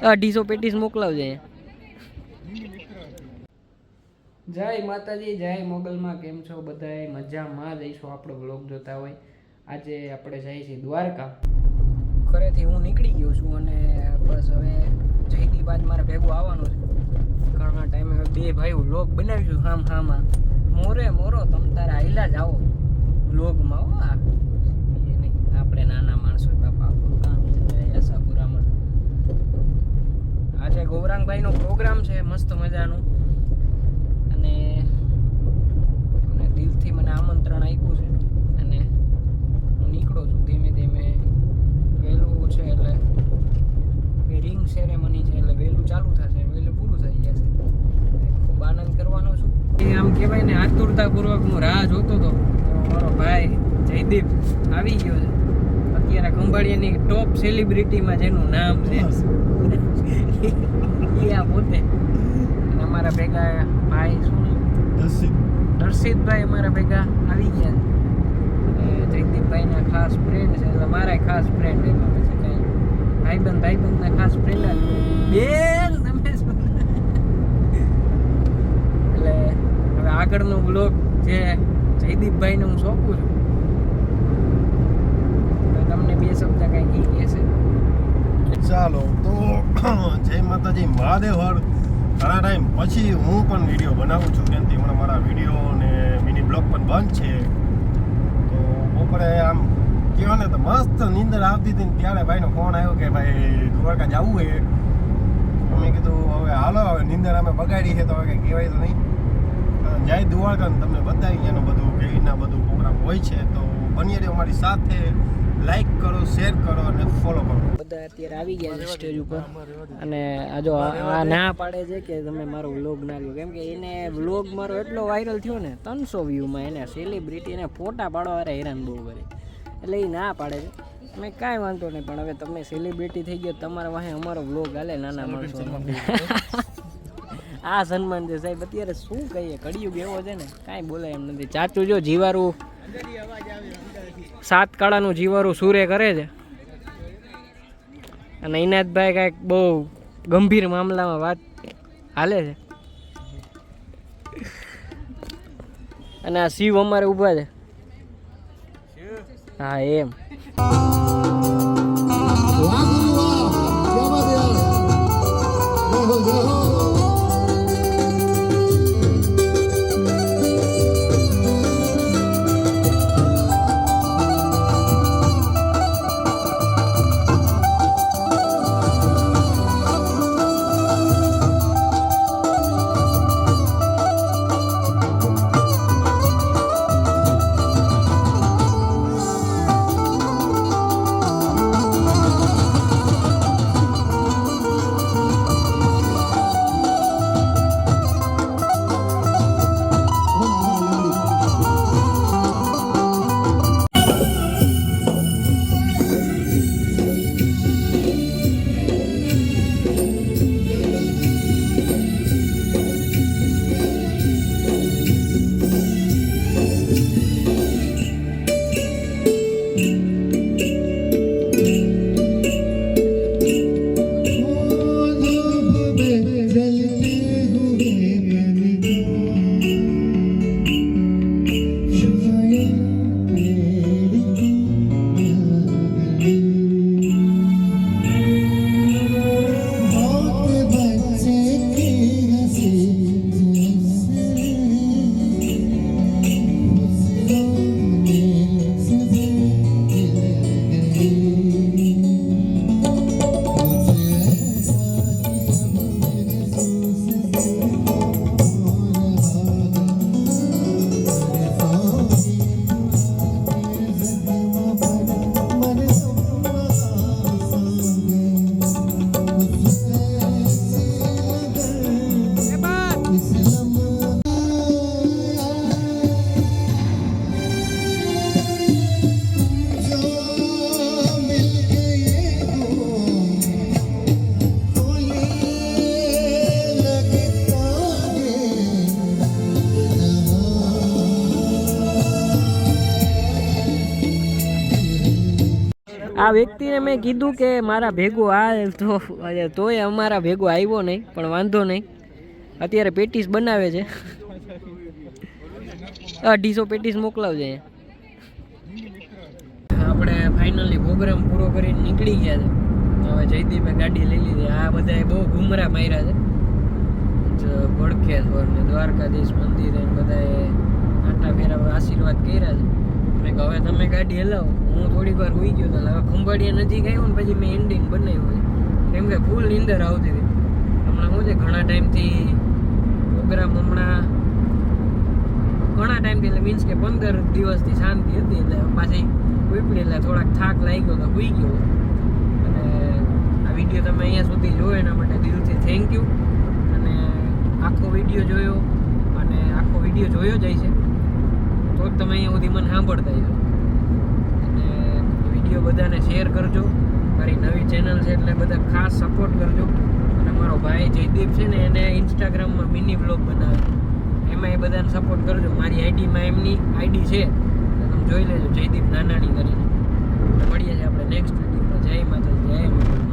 250 patties મોકલાવજે. જય માતાજી, જય મોગલમાં. કેમ છો બધાય? મજામાં જઈશું. આપણો વ્લોગ જોતા હોય. આજે આપણે જઈએ છીએ દ્વારકા. ઘરેથી હું નીકળી ગયો છું અને બસ હવે જયદીપ આજ મારે ભેગું આવવાનું છે. ઘણા ટાઈમે બે ભાઈ વ્લોગ બનાવીશું હામાં. મોરો તમ તારે આઈલા જ આવો વ્લોગમાં. હો એ નહીં, આપણે નાના માણસો બાપા, આપણું કામ છે આશાપુરામાં. આજે ગૌરાંગભાઈનો પ્રોગ્રામ છે મસ્ત મજાનું અને અમને દિલથી મને આમંત્રણ આપ્યું છે અને હું નીકળું છું ધીમે ધીમે. વહેલું છે એટલે રિંગ સેરેમની છે એટલે વહેલું ચાલુ થશે, વહેલું પૂરું થઈ જશે. ખૂબ આનંદ કરવાનો છું. આમ કહેવાય ને, આતુરતાપૂર્વક હું રાહ જોતો હતો. મારો ભાઈ જયદીપ આવી ગયો છે. અત્યારે ખંભાળિયાની ટોપ સેલિબ્રિટીમાં જેનું નામ છે એ આ પોતે. અને અમારા ભેગા ભાઈ શું દર્શિતભાઈ અમારા ભેગા આવી ગયા છે. જયદીપભાઈના ખાસ ફ્રેન્ડ છે એટલે મારા ખાસ ફ્રેન્ડ. એમાં પછી કંઈ ભાઈબંધના ખાસ ફ્રેન્ડ જ બેન તમે એટલે હવે આગળનો બ્લોગ જે જયદીપભાઈને હું સોંપું છું. તમને બે શબ્દ કંઈ કહેશે. ચાલો તો જય માતાજી, મહાદેવ હર. ઘણા ટાઈમ પછી હું પણ વિડીયો બનાવું છું, કેમ કે હમણાં મારા વિડીયો અને મિની બ્લોગ પણ બંધ છે. તો બપોરે આમ કહેવાય ને તો મસ્ત નીંદર આવતી હતી ને ત્યારે ભાઈનો ફોન આવ્યો કે ભાઈ દ્વારકા જવું છે. અમે કીધું હવે હાલો, હવે નીંદર અમે બગાડી છે તો હવે કંઈ કહેવાય તો નહીં. જય દ્વારકા તમને બતાવી એનું બધું કેવી રીતના બધું પ્રોગ્રામ હોય છે. તો બની રહ્યો અમારી સાથે. લાઈક કરો, શેર કરો અને ફોલો કરો. બધા અત્યારે આવી ગયા છે સ્ટેજ ઉપર અને આ જો આ ના પાડે છે કે તમે મારો વ્લોગ ના લ્યો, કેમ કે એને વ્લોગ મારો એટલો વાયરલ થયો ને 300 વ્યૂમાં. એને સેલિબ્રિટીને ફોટા પાડવા વાળા હેરાન બહુ કરે એટલે એ ના પાડે છે. મેં કાંઈ વાંધો નહીં, પણ હવે તમે સેલિબ્રિટી થઈ ગયો, તમારા વાહે અમારો વ્લોગ હાલે નાના માણસો. આ સન્માન છે સાહેબ. અત્યારે શું કહીએ, કળિયુગ એવો છે ને કાંઈ બોલાય એમ નથી. ચાચું જો જીવારું 7 કાળાનું જીવારું સૂરે કરે છે અને ઇનાયતભાઈ કાંઈક બહુ ગંભીર મામલામાં વાત હાલે છે. અને આ શિવ અમારે ઊભા છે. હા એમ આ વ્યક્તિને મેં કીધું કે મારા ભેગો આ તો તોય અમારા ભેગો આવ્યો નહીં, પણ વાંધો નહીં. અત્યારે પેટીસ બનાવે છે. 250 પેટીસ મોકલાવજે. આપણે ફાઇનલી પ્રોગ્રામ પૂરો કરીને નીકળી ગયા છે. હવે જયદીપે ગાડી લઈ લીધી. આ બધાએ બહુ ઘુમરા માર્યા છે. ભડકેશ્વર ને દ્વારકાધીશ મંદિરે બધાએ આટા ફેરા આશીર્વાદ કર્યા છે. મેં કહ્યું હવે તમે ગાડી હલાવો, હું થોડીક વાર હોઈ ગયો તો હવે ખંભાળિયા નજીક આવ્યો ને પછી મેં એન્ડિંગ બનાવ્યું છે. કેમ કે ફૂલ નીંદર આવતી હતી. હમણાં શું છે ઘણા ટાઈમથી પ્રોગ્રામ ઘણા ટાઈમથી એટલે મીન્સ કે 15 દિવસથી શાંતિ હતી, એટલે પાછી ઉપડી એટલે થોડાક થાક લાગ્યો તો હોઈ ગયો. અને આ વિડીયો તમે અહીંયા સુધી જોયો એના માટે દિલથી થેન્ક યુ. અને આખો વિડીયો જોયો અને આખો વિડીયો જોયો જાય છે તો જ તમે અહીંયા સુધી મને સાંભળતા છો. અને વિડીયો બધાને શેર કરજો. મારી નવી ચેનલ છે એટલે બધા ખાસ સપોર્ટ કરજો. અને મારો ભાઈ જયદીપ છે ને એને ઇન્સ્ટાગ્રામમાં મિની બ્લોગ બનાવે, એમાં એ બધાને સપોર્ટ કરજો. મારી આઈડીમાં એમની આઈડી છે તો તમે જોઈ લેજો, જયદીપ નાનાણી કરીને. મળીએ છીએ આપણે નેક્સ્ટ વિડીયોમાં. જય માતા, જય માતા.